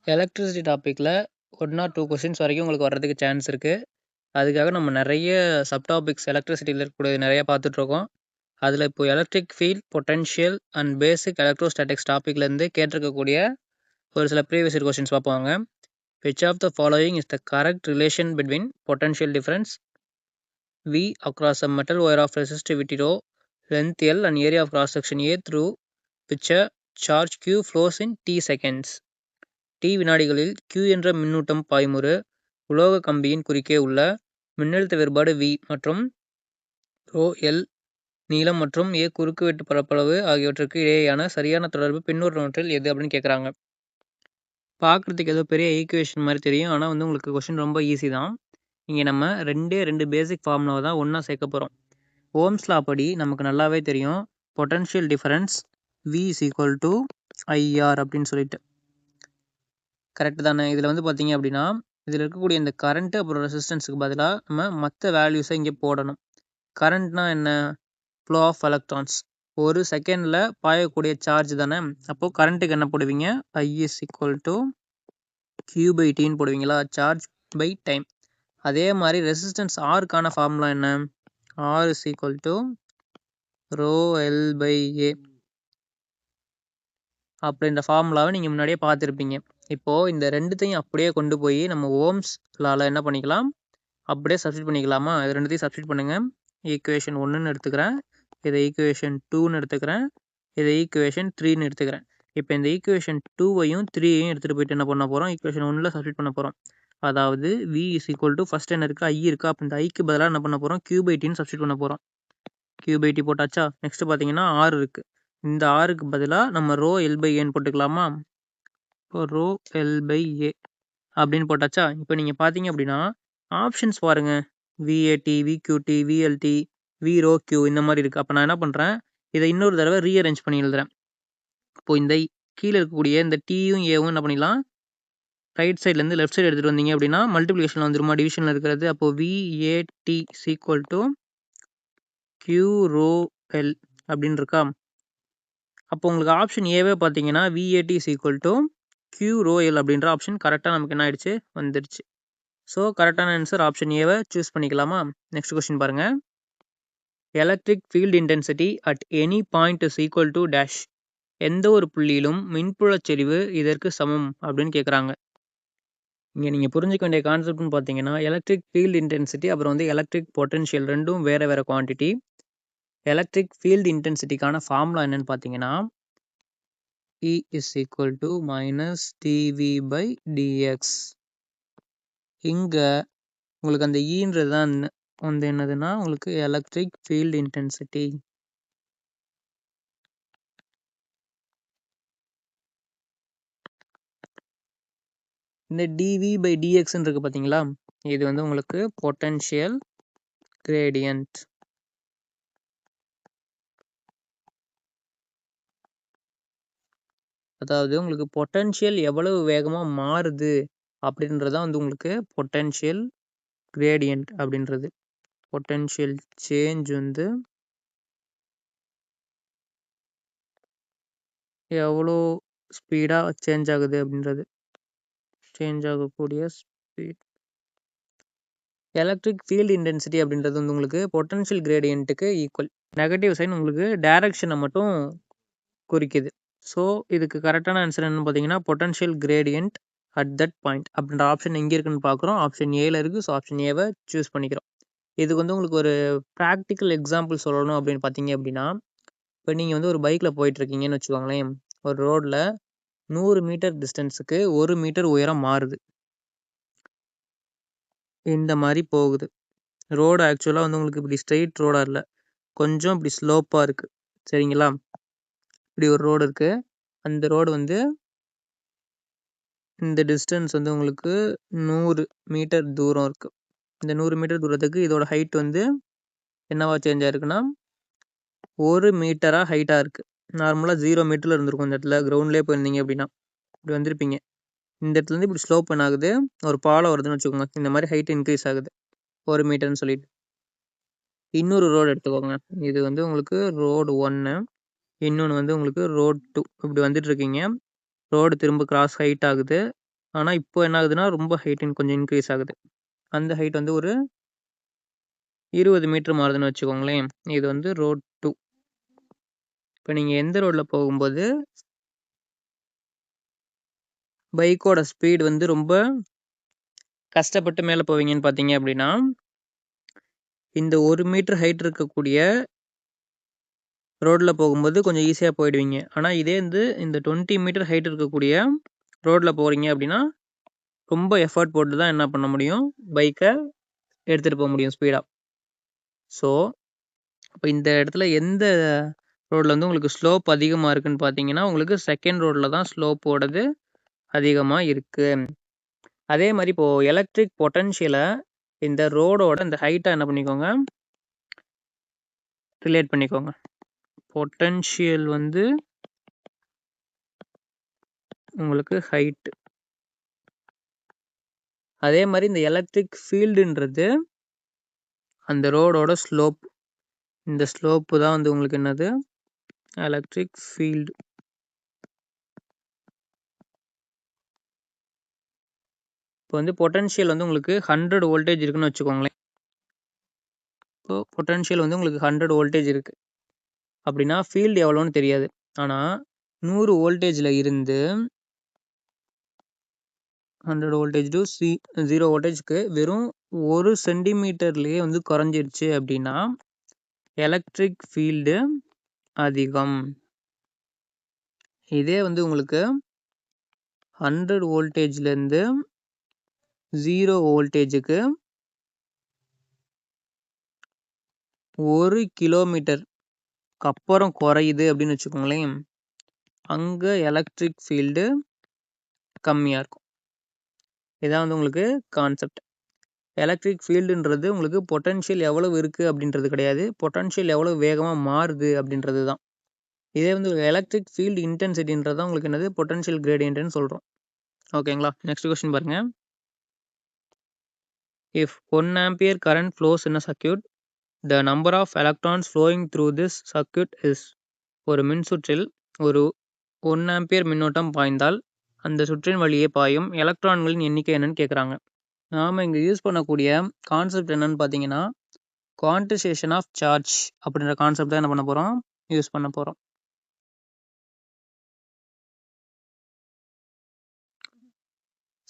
Electricity டாப்பிக்கில் 1 or 2 questions வரைக்கும் உங்களுக்கு வர்றதுக்கு சான்ஸ் இருக்குது. அதுக்காக நம்ம நிறைய சப்டாபிக்ஸ் எலக்ட்ரிசிட்டியில் இருக்கக்கூடிய நிறைய பார்த்துட்ருக்கோம். அதில் இப்போ electric field, potential and basic electrostatics டாப்பிக்லேருந்து கேட்டிருக்கக்கூடிய ஒரு சில ப்ரீவியஸ் இயர் கொஸ்டின்ஸ் பார்ப்பாங்க. Which of the following is the correct relation between potential difference V across a metal wire of resistivity rho, length L and area of cross section A through which a charge Q flows in t seconds. T வினாடிகளில் Q என்ற மின்னூட்டம் பாய்முறு உலோக கம்பியின் குறுக்கே உள்ள மின்னழுத்த வேறுபாடு V மற்றும் rho L நீளம் மற்றும் A குறுக்குவெட்டு பரப்பளவு ஆகியவற்றுக்கு இடையேயான சரியான தொடர்பு பின்வருவனவற்றில் எது அப்படின்னு கேட்குறாங்க. பார்க்குறதுக்கு ஏதோ பெரிய ஈக்குவேஷன் மாதிரி தெரியும், ஆனால் வந்து உங்களுக்கு கொஸ்டின் ரொம்ப ஈஸி தான். இங்கே நம்ம ரெண்டு பேசிக் ஃபார்முலாவை தான் ஒன்றா சேர்க்க போகிறோம். ஓம்ஸ் லா படி நமக்கு நல்லாவே தெரியும், potential difference V is equal to IR அப்படின்னு சொல்லிட்டு. கரெக்டு தானே? இதில் வந்து பார்த்தீங்க அப்படின்னா இதில் இருக்கக்கூடிய இந்த கரண்ட்டு அப்புறம் ரெசிஸ்டன்ஸுக்கு பதிலாக நம்ம மற்ற வேல்யூஸை இங்கே போடணும். கரண்ட்னா என்ன? Flow of electrons. ஒரு செகண்டில் பாயக்கூடிய சார்ஜ் தானே. அப்போது கரண்ட்டுக்கு என்ன போடுவீங்க? I is equal to Q/Tன்னு போடுவீங்களா? Charge by time. அதே மாதிரி ரெசிஸ்டன்ஸ் ஆருக்கான ஃபார்முலா என்ன? R is equal to rho L/A அப்படின்ற ஃபார்முலாவை நீங்கள் முன்னாடியே பார்த்துருப்பீங்க. இப்போது இந்த ரெண்டுத்தையும் அப்படியே கொண்டு போய் நம்ம ஓம்ஸ் லாவில் என்ன பண்ணிக்கலாம்? அப்படியே சப்ஸ்டிட் பண்ணிக்கலாமா? இது ரெண்டுத்தையும் சப்ஸ்டிட் பண்ணுங்கள். ஈக்குவேஷன் 1ன்னு எடுத்துக்கிறேன், இதை ஈக்குவேஷன் 2ன்னு எடுத்துக்கிறேன், இதை ஈக்குவேஷன் 3ன்னு எடுத்துக்கிறேன். இப்போ இந்த ஈக்குவேஷன் 2வையும் 3ஐயும் எடுத்துகிட்டு போயிட்டு என்ன பண்ண போகிறோம்? ஈக்குவேஷன் 1ல் சப்ஸ்டிட் பண்ண போகிறோம். அதாவது V is equal to first என்ன இருக்குது? I இருக்கா? அப்போ இந்த ஐக்கு பதிலாக என்ன பண்ண போகிறோம்? Q/Tன்னு சப்ஸ்டிட் பண்ண போகிறோம். Q/T போட்டாச்சா? நெக்ஸ்ட் பார்த்தீங்கன்னா R இருக்குது. இந்த ஆருக்கு பதிலாக நம்ம ரோ L/Aன்னு போட்டுக்கலாமா? இப்போ ரோ L/A அப்படின்னு போட்டாச்சா? இப்போ நீங்கள் பார்த்தீங்க அப்படின்னா ஆப்ஷன்ஸ் பாருங்கள், VAT, VQT, VLT, V rho Q இந்த மாதிரி இருக்குது. அப்போ நான் என்ன பண்ணுறேன்? இதை இன்னொரு தடவை ரீஅரேஞ்ச் பண்ணி எழுதுறேன். இப்போது இந்த கீழே இருக்கக்கூடிய இந்த Tயும் ஏவும் என்ன பண்ணிடலாம்? ரைட் சைட்லேருந்து லெஃப்ட் சைடு எடுத்துகிட்டு வந்தீங்க அப்படின்னா மல்டிப்ளிகேஷனில் வந்துருமா? டிவிஷனில் இருக்கிறது. அப்போது VAT is equal to Q rho L அப்படின்னு இருக்கா? அப்போ உங்களுக்கு ஆப்ஷன் ஏவே பார்த்தீங்கன்னா VAT is equal to Q rho L அப்படின்ற ஆப்ஷன் கரெக்டாக நமக்கு என்ன ஆயிடுச்சு? வந்துடுச்சு. ஸோ கரெக்டான ஆன்சர் ஆப்ஷன் ஏவை சூஸ் பண்ணிக்கலாமா? நெக்ஸ்ட் கொஸ்டின் பாருங்கள். Electric field intensity at any point is equal to dash. எந்த ஒரு புள்ளியிலும் மின்புலச் செறிவு இதற்கு சமம் அப்படின்னு கேட்குறாங்க. இங்கே நீங்கள் புரிஞ்சுக்க வேண்டிய கான்செப்ட்னு பார்த்தீங்கன்னா எலக்ட்ரிக் ஃபீல்டு இன்டென்சிட்டி அப்புறம் வந்து எலக்ட்ரிக் பொட்டன்ஷியல் ரெண்டும் வேறு வேறு குவான்டிட்டி. எலக்ட்ரிக் ஃபீல்டு இன்டென்சிட்டிக்கான ஃபார்முலா என்னன்னு பார்த்தீங்கன்னா E is equal to minus dV/dx. இங்கே உங்களுக்கு அந்த ஈன்றது தான் வந்து என்னதுன்னா உங்களுக்கு எலக்ட்ரிக் ஃபீல்டு இன்டென்சிட்டி. இந்த dV/dxன்னு இருக்குது பார்த்தீங்களா? இது வந்து உங்களுக்கு பொட்டன்ஷியல் கிரேடியன்ட். அதாவது உங்களுக்கு பொட்டன்ஷியல் எவ்வளவு வேகமாக மாறுது அப்படின்றதான் வந்து உங்களுக்கு பொட்டன்ஷியல் கிரேடியன்ட் அப்படின்றது. பொட்டன்ஷியல் சேஞ்ச் வந்து எவ்வளோ ஸ்பீடாக சேஞ்ச் ஆகுது அப்படின்றது. சேஞ்ச் ஆகக்கூடிய ஸ்பீட். எலக்ட்ரிக் ஃபீல்டு இன்டென்சிட்டி அப்படின்றது வந்து உங்களுக்கு பொட்டன்ஷியல் கிரேடியன்ட்டுக்கு ஈக்குவல். நெகட்டிவ் சைன் உங்களுக்கு டைரக்ஷனை மட்டும் குறிக்குது. ஸோ இதுக்கு கரெக்டான ஆன்சர் என்னன்னு பார்த்தீங்கன்னா potential gradient at that point அப்படின்ற ஆப்ஷன் எங்கே இருக்குன்னு பார்க்குறோம். ஆப்ஷன் ஏல இருக்குது. ஸோ ஆப்ஷன் ஏவை சூஸ் பண்ணிக்கிறோம். இதுக்கு வந்து உங்களுக்கு ஒரு ப்ராக்டிக்கல் எக்ஸாம்பிள் சொல்லணும் அப்படின்னு பார்த்தீங்க அப்படின்னா, இப்போ நீங்கள் வந்து ஒரு பைக்கில் போயிட்டுருக்கீங்கன்னு வச்சுக்கோங்களேன். ஒரு ரோடில் 100 மீட்டர் டிஸ்டன்ஸுக்கு 1 மீட்டர் உயரம் மாறுது. இந்த மாதிரி போகுது. ரோடு ஆக்சுவலாக வந்து உங்களுக்கு இப்படி ஸ்ட்ரெயிட் ரோடாக இல்லை, கொஞ்சம் இப்படி ஸ்லோப்பாக இருக்குது. சரிங்களா? இப்படி ஒரு ரோடு இருக்குது. அந்த ரோடு வந்து இந்த டிஸ்டன்ஸ் வந்து உங்களுக்கு 100 மீட்டர் தூரம் இருக்குது. இந்த 100 மீட்டர் தூரத்துக்கு இதோட ஹைட் வந்து என்னவா சேஞ்ச் ஆயிருக்குன்னா 1 மீட்டராக ஹைட்டாக இருக்குது. நார்மலாக 0 மீட்டரில் இருந்திருக்கும். இந்த இடத்துல கிரவுண்ட்லேயே போயிருந்தீங்க அப்படின்னா இப்படி வந்திருப்பீங்க. இந்த இடத்துலேருந்து இப்படி ஸ்லோப் என்ன ஆகுது? ஒரு பாலம் வருதுன்னு வச்சுக்கோங்க. இந்த மாதிரி ஹைட் இன்க்ரீஸ் ஆகுது 1 மீட்டர்னு சொல்லிட்டு. இன்னொரு ரோடு எடுத்துக்கோங்க. இது வந்து உங்களுக்கு ரோடு 1, இன்னொன்று வந்து உங்களுக்கு ரோடு 2. இப்படி வந்துட்டு இருக்கீங்க. ரோடு திரும்ப கிராஸ் ஹைட் ஆகுது. ஆனால் இப்போ என்ன ஆகுதுன்னா ரொம்ப ஹைட் கொஞ்சம் இன்க்ரீஸ் ஆகுது. அந்த ஹைட் வந்து ஒரு 20 மீட்டர் மாறுதுன்னு வச்சுக்கோங்களேன். இது வந்து ரோட் 2. இப்போ நீங்கள் எந்த ரோட்டில் போகும்போது பைக்கோட ஸ்பீடு வந்து ரொம்ப கஷ்டப்பட்டு மேலே போவீங்கன்னு பார்த்தீங்க அப்படின்னா, இந்த 1 மீட்டர் ஹைட் இருக்கக்கூடிய ரோட்டில் போகும்போது கொஞ்சம் ஈஸியாக போயிடுவீங்க. ஆனால் இதே வந்து இந்த 20 மீட்டர் ஹைட் இருக்கக்கூடிய ரோட்டில் போகிறீங்க அப்படின்னா ரொம்ப எஃபர்ட் போட்டு தான் என்ன பண்ண முடியும், பைக்கை எடுத்துகிட்டு போக முடியும் ஸ்பீடாக. ஸோ இப்போ இந்த இடத்துல எந்த ரோட்டில் வந்து உங்களுக்கு ஸ்லோப் அதிகமாக இருக்குன்னு பார்த்தீங்கன்னா, உங்களுக்கு செகண்ட் ரோட்டில் தான் ஸ்லோப்போடது அதிகமாக இருக்குது. அதே மாதிரி இப்போது எலக்ட்ரிக் பொட்டன்ஷியலை இந்த ரோடோட இந்த ஹைட்டை என்ன பண்ணிக்கோங்க, ரிலேட் பண்ணிக்கோங்க. பொட்டன்ஷியல் வந்து உங்களுக்கு ஹைட்டு, அதே மாதிரி இந்த எலக்ட்ரிக் ஃபீல்டுன்றது அந்த ரோடோட ஸ்லோப். இந்த ஸ்லோப்பு தான் வந்து உங்களுக்கு என்னது, எலக்ட்ரிக் ஃபீல்டு. இப்போ வந்து பொட்டன்ஷியல் வந்து உங்களுக்கு 100 வோல்டேஜ் இருக்குன்னு வச்சுக்கோங்களேன். இப்போ பொட்டன்ஷியல் வந்து உங்களுக்கு 100 வோல்டேஜ் இருக்குது அப்படின்னா ஃபீல்டு எவ்வளோன்னு தெரியாது. ஆனால் 100 வோல்டேஜில் இருந்து 100 வோல்டேஜ் டு 0 வோல்டேஜ்க்கு வெறும் 1 சென்டிமீட்டர்லேயே வந்து குறைஞ்சிருச்சு அப்படின்னா எலக்ட்ரிக் ஃபீல்டு அதிகம். இதே வந்து உங்களுக்கு 100 வோல்டேஜ்லேருந்து 0 வோல்டேஜுக்கு 1 கிலோமீட்டருக்கு அப்புறம் குறையுது அப்படின்னு வச்சுக்கோங்களேன், அங்கே எலக்ட்ரிக் ஃபீல்டு கம்மியாக இருக்கும். இதான் வந்து உங்களுக்கு கான்செப்ட். எலக்ட்ரிக் ஃபீல்டுன்றது உங்களுக்கு பொட்டன்ஷியல் எவ்வளவு இருக்குது அப்படின்றது கிடையாது, பொட்டன்ஷியல் எவ்வளோ வேகமாக மாறுது அப்படின்றது தான். இதே வந்து எலக்ட்ரிக் ஃபீல்டு இன்டென்சிட்டின்றது தான் உங்களுக்கு என்னது, பொட்டன்ஷியல் கிரேடியன்ட்னு சொல்கிறோம். ஓகேங்களா? நெக்ஸ்ட் கொஸ்டின் பாருங்க. If 1 ampere current flows in a circuit, the number of electrons flowing through this circuit is. ஒரு மின்சுற்றில் ஒரு 1 ஆம்பியர் மின்னோட்டம் பாய்ந்தால் அந்த சுற்றின் வழியே பாயும் எலக்ட்ரான்களின் எண்ணிக்கை என்னன்னு கேட்குறாங்க. நாம் இங்கே யூஸ் பண்ணக்கூடிய கான்செப்ட் என்னன்னு பார்த்தீங்கன்னா, குவான்டிசேஷன் ஆஃப் சார்ஜ் அப்படின்ற கான்செப்ட் தான் என்ன பண்ண போகிறோம், யூஸ் பண்ண போகிறோம்.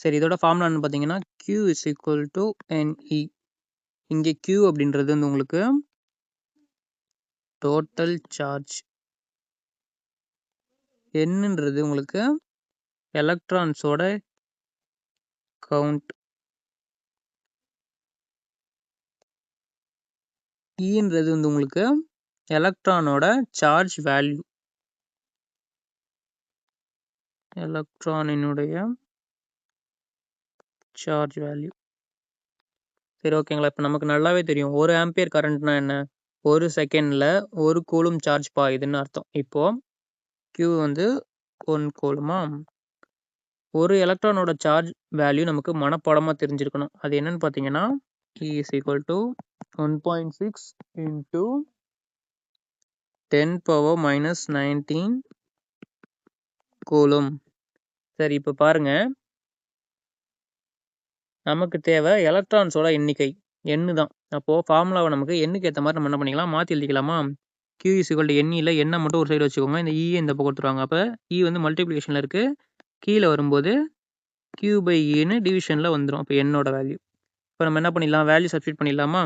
சரி, இதோட ஃபார்முலா என்ன பார்த்தீங்கன்னா, Q is equal to NE. இங்கே Q அப்படின்றது வந்து உங்களுக்கு டோட்டல் சார்ஜ், என்னன்றது உங்களுக்கு எலக்ட்ரான்ஸோட கவுண்ட், ஈன்றது வந்து உங்களுக்கு எலக்ட்ரானோட சார்ஜ் வேல்யூ, எலக்ட்ரானினுடைய சார்ஜ் வேல்யூ. சரி, ஓகேங்களா? இப்போ நமக்கு நல்லாவே தெரியும் 1 ஆம்பியர் கரண்ட்னா என்ன, 1 செகண்டில் 1 கூலும் சார்ஜ் பாயுதுன்னு அர்த்தம். இப்போது Q வந்து 1 கூலுமா, ஒரு எலக்ட்ரானோட சார்ஜ் வேல்யூ நமக்கு மனப்பாடமாக தெரிஞ்சிருக்கணும். அது என்னன்னு பார்த்தீங்கன்னா, E is equal to 1.6 into 10⁻⁻19 coulomb. சரி, இப்போ பாருங்க, நமக்கு தேவை எலக்ட்ரான்ஸோட எண்ணிக்கை எண்ணு தான். அப்போது ஃபார்முலாவை நமக்கு எண்ணுக்கு ஏற்ற மாதிரி நம்ம என்ன பண்ணிக்கலாம், மாற்றி எழுதிக்கலாமா. Q is equal to NEயில் எண்ணை மட்டும் ஒரு சைடு வச்சுக்கோங்க, இந்த E இந்த பக்கம் கொடுத்துருவாங்க. அப்போ E வந்து மல்டிப்ளிகேஷனில் இருக்குது, கீழே வரும்போது Q/Eன்னு டிவிஷனில் வந்துடும். அப்போ என்னோட வேல்யூ. இப்போ நம்ம என்ன பண்ணிடலாம், வேல்யூ சப்ஸ்டிட் பண்ணிடலாமா.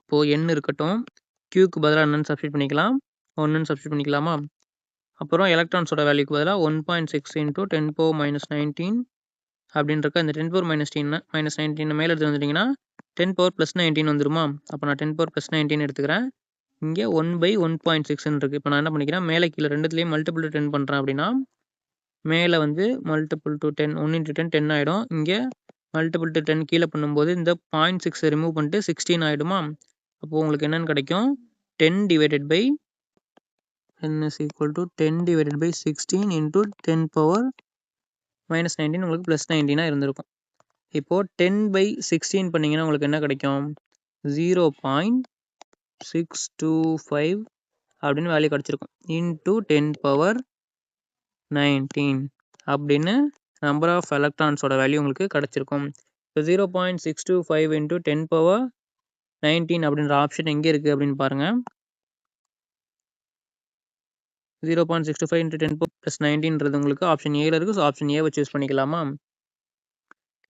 இப்போது எண் இருக்கட்டும், Qக்கு பதிலாக என்னன்னு சப்ஸ்டிட் பண்ணிக்கலாம், 1ன்னு சப்ஸ்டிட் பண்ணிக்கலாமா. அப்புறம் எலக்ட்ரான்ஸோட வேல்யூக்கு பதிலாக 1.6 into 10⁻⁻19 அப்படின்றக்க இந்த 10⁻⁻19 மேலே எடுத்து வந்துட்டிங்கன்னா 10⁻+19 வந்துருமா. அப்போ நான் 10⁻+19 எடுத்துக்கிறேன். இங்கே 1/1.6ன்னு இருக்குது. இப்போ நான் என்ன பண்ணிக்கிறேன், மேலே கீழே ரெண்டுத்துலேயும் மல்டிபிள் டு 10 பண்ணுறேன் அப்படின்னா மேலே வந்து மல்டிபிள் டு 10, 1 into 10 10 ஆகிடும். இங்கே மல்டிபிள் டு 10 கீழே பண்ணும்போது இந்த 0.6 ரிமூவ் பண்ணிட்டு 16 ஆகிடுமா. அப்போது உங்களுக்கு என்னென்னு கிடைக்கும், 10 divided by n is equal to 10 divided by 16 into 10⁻⁻19 உங்களுக்கு +19 இருந்திருக்கும். இப்போது 10/16 பண்ணிங்கன்னா உங்களுக்கு என்ன கிடைக்கும், 0.625 அப்படின்னு வேல்யூ கிடச்சிருக்கும், இன்ட்டு 10⁻19 அப்படின்னு நம்பர் ஆஃப் எலக்ட்ரான்ஸோட வேல்யூ உங்களுக்கு கிடச்சிருக்கும். இப்போ 0.625 இன்ட்டு 10⁻19 அப்படின்ற ஆப்ஷன் எங்கே இருக்குது அப்படின்னு பாருங்கள். 0.625 இன்ட்டு 10⁻19 உங்களுக்கு ஆப்ஷன் ஏல இருக்குது. ஸோ ஆப்ஷன் ஏவை சூஸ் பண்ணிக்கலாமா?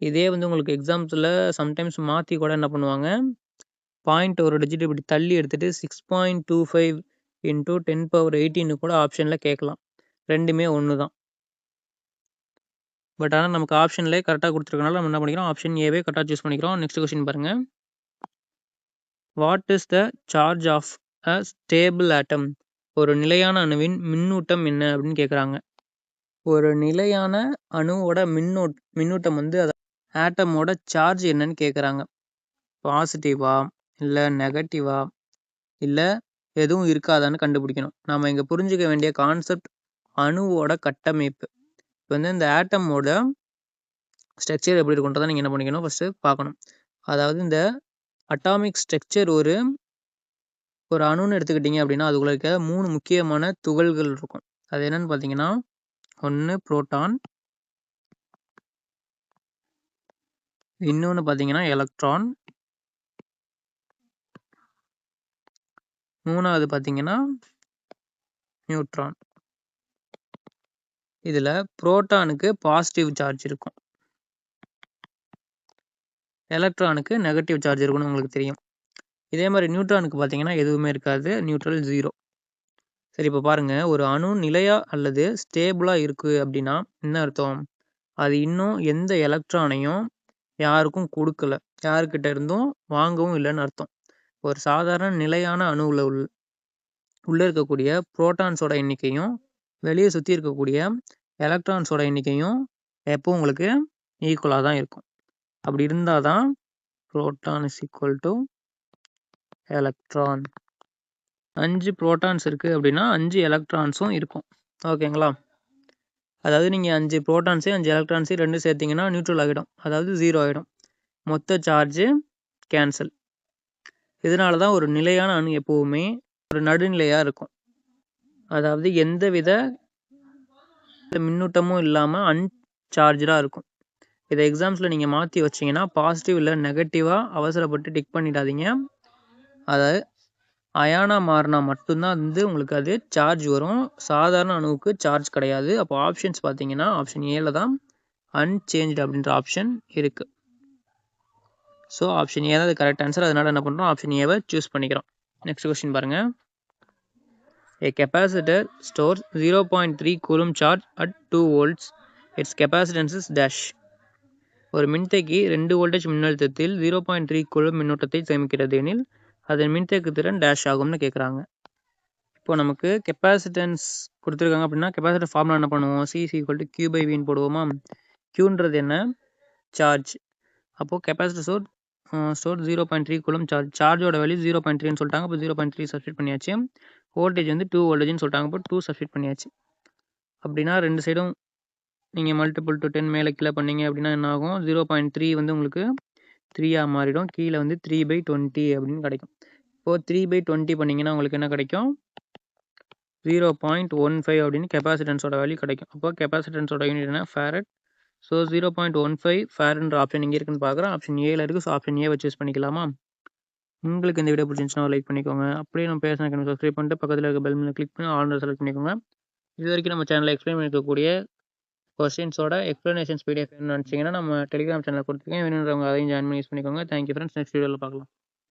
இதே வந்து உங்களுக்கு எக்ஸாம்ஸில் சம்டைம்ஸ் மாற்றி கூட என்ன பண்ணுவாங்க, பாயிண்ட் ஒரு டிஜிட் இப்படி தள்ளி எடுத்துகிட்டு 6.25 இன்ட்டு 10⁻18 கூட ஆப்ஷனில் கேட்கலாம். ரெண்டுமே ஒன்று தான். பட் ஆனால் நமக்கு ஆப்ஷன்லேயே கரெக்டாக கொடுத்துருக்கனால நம்ம என்ன பண்ணிக்கிறோம், ஆப்ஷன் ஏவே கரெக்டாக சூஸ் பண்ணிக்கிறோம். நெக்ஸ்ட் கொஸ்டின் பாருங்கள். What is the charge of a stable atom? ஒரு நிலையான அணுவின் மின்னூட்டம் என்ன அப்படின்னு கேட்குறாங்க. ஒரு நிலையான அணுவோட மின்னூட்டம் வந்து ஆட்டமோட சார்ஜ் என்னன்னு கேட்குறாங்க. பாசிட்டிவா இல்லை நெகட்டிவா இல்லை எதுவும் இருக்காதான்னு கண்டுபிடிக்கணும். நம்ம இங்கே புரிஞ்சுக்க வேண்டிய கான்செப்ட் அணுவோட கட்டமைப்பு. இப்போ வந்து இந்த ஆட்டமோட ஸ்ட்ரக்சர் எப்படி இருக்குன்றதை நீங்கள் என்ன பண்ணிக்கணும், ஃபஸ்ட்டு பார்க்கணும். அதாவது இந்த அட்டாமிக் ஸ்ட்ரக்சர் ஒரு அணுன்னு எடுத்துக்கிட்டிங்க அப்படின்னா அதுக்குள்ள இருக்க 3 முக்கியமான துகள்கள் இருக்கும். அது என்னன்னு பார்த்தீங்கன்னா, ஒன்று புரோட்டான், இன்னொன்று பார்த்தீங்கன்னா எலக்ட்ரான், மூணாவது பார்த்தீங்கன்னா நியூட்ரான். இதில் புரோட்டானுக்கு பாசிட்டிவ் சார்ஜ் இருக்கும், எலக்ட்ரானுக்கு நெகட்டிவ் சார்ஜ் இருக்குன்னு உங்களுக்கு தெரியும். இதே மாதிரி நியூட்ரானுக்கு பார்த்தீங்கன்னா எதுவுமே இருக்காது, நியூட்ரல் 0. சரி, இப்போ பாருங்கள், ஒரு அணு நிலையா அல்லது ஸ்டேபிளாக இருக்குது அப்படின்னா என்ன அர்த்தம்? அது இன்னும் எந்த எலக்ட்ரானையும் யாருக்கும் கொடுக்கல, யாருக்கிட்ட இருந்தும் வாங்கவும் இல்லைன்னு அர்த்தம். ஒரு சாதாரண நிலையான அணுவில் உள்ளே இருக்கக்கூடிய புரோட்டான்ஸோட எண்ணிக்கையும் வெளியே சுற்றி இருக்கக்கூடிய எலக்ட்ரான்ஸோட எண்ணிக்கையும் எப்போ உங்களுக்கு ஈக்குவலாக தான் இருக்கும். அப்படி இருந்தால் தான் proton is equal to electron. 5 protons இருக்குது அப்படின்னா 5 எலக்ட்ரான்ஸும் இருக்கும். ஓகேங்களா? அதாவது நீங்கள் 5 புரோட்டான்ஸையும் 5 எலக்ட்ரான்ஸையும் ரெண்டு சேர்த்திங்கன்னா நியூட்ரல் ஆகிடும், அதாவது 0 ஆகிடும். மொத்த சார்ஜு கேன்சல். இதனால தான் ஒரு நிலையான அணு எப்போவுமே ஒரு நடுநிலையாக இருக்கும். அதாவது எந்த வித மின்னூட்டமும் இல்லாமல் அன்சார்ஜாக இருக்கும். இதை எக்ஸாம்ஸில் நீங்கள் மாற்றி வச்சிங்கன்னா பாசிட்டிவ் இல்லை நெகட்டிவாக அவசரப்பட்டு டிக் பண்ணிடாதீங்க. அதாவது அயானா மாறினா மட்டும்தான் வந்து உங்களுக்கு அது சார்ஜ் வரும். சாதாரண அணுவுக்கு சார்ஜ் கிடையாது. அப்போ ஆப்ஷன்ஸ் பார்த்தீங்கன்னா ஆப்ஷன் ஏல தான் அன்சேஞ்ச்டு அப்படின்ற ஆப்ஷன் இருக்குது. ஸோ ஆப்ஷன் ஏ தான் அது கரெக்ட் ஆன்சர். அதனால் என்ன பண்ணுறோம், ஆப்ஷன் ஏவை சூஸ் பண்ணிக்கிறோம். நெக்ஸ்ட் கொஸ்டின் பாருங்கள். A capacitor stores 0.3 coulomb charge at 2 volts. Its capacitance is dash. ஒரு மின்தேக்கி 2 வோல்டேஜ் மின்னழுத்தத்தில் 0.3 கூலும் மின்னோட்டத்தை சேமிக்கிறது எனில் அதன் மின்தேக்கு திறன் டேஷ் ஆகும்னு கேட்குறாங்க. இப்போ நமக்கு கெப்பாசிட்டன்ஸ் கொடுத்துருக்காங்க அப்படின்னா கெப்பாசிட்டர் ஃபார்முலா என்ன பண்ணுவோம், C = Q/V போடுவோமா? Qன்றது என்ன, சார்ஜ். அப்போது கெப்பாசிட்டர் ஸ்டோர் 0.3 கூலும் சார்ஜோட வேல்யூ 0.3ன்னு சொல்லிட்டாங்க. அப்போ 0.3 சப்ஸ்டிட் பண்ணியாச்சு. வோல்டேஜ் வந்து 2 வோல்டேஜ்னு சொல்லிட்டாங்க. அப்போ 2 சப்ஸ்டிட் பண்ணியாச்சு. அப்படின்னா ரெண்டு சைடும் நீங்கள் மல்டிபிள் டு 10 மேலே கீழே பண்ணீங்க அப்படின்னா என்ன ஆகும், 0.3 வந்து உங்களுக்கு 3ஆக மாறிடும். கீழே வந்து 3/20 அப்படின்னு கிடைக்கும். இப்போது 3/20 பண்ணிங்கன்னா உங்களுக்கு என்ன கிடைக்கும், 0.15 அப்படின்னு கெப்பாசிட்டன்ஸோட வேல்யூ கிடைக்கும். அப்போ கெப்பாசிட்டன்ஸோட யூனிட் என்ன, ஃபேரட். ஸோ 0.15 ஃபேரட்ன்ற ஆப்ஷன் இங்கே இருக்குன்னு பார்க்குறேன். ஆப்ஷன் ஏல இருக்குது. ஸோ ஆப்ஷன் ஏவை சூஸ் பண்ணிக்கலாமா? உங்களுக்கு இந்த வீடியோ பிடிச்சிருந்துச்சுன்னா லைக் பண்ணிக்கோங்க. அப்படியே நம்ம பேசினா சப்ஸ்கிரைப் பண்ணிட்டு பக்கத்தில் இருக்க பெல் கிளிக் பண்ணி ஆல்ரெடி செலக்ட் பண்ணிக்கோங்க. இது வரைக்கும் நம்ம சேனலில் எக்ஸ்பிளைன் பண்ணிக்கக்கூடிய கொஸ்டின்ஸோட எக்ஸ்ப்ளனேஷன்ஸ் PDF வேணும்னு நினச்சிங்கன்னா நம்ம டெலிகிராம் சேனலில் கொடுத்துருக்கேன். வேணுன்றவங்க அதையும் ஜாயின் பண்ணி யூஸ் பண்ணிக்கோங்க. Thank you friends. நெக்ஸ்ட் வீடியோவில் பார்க்கலாம்.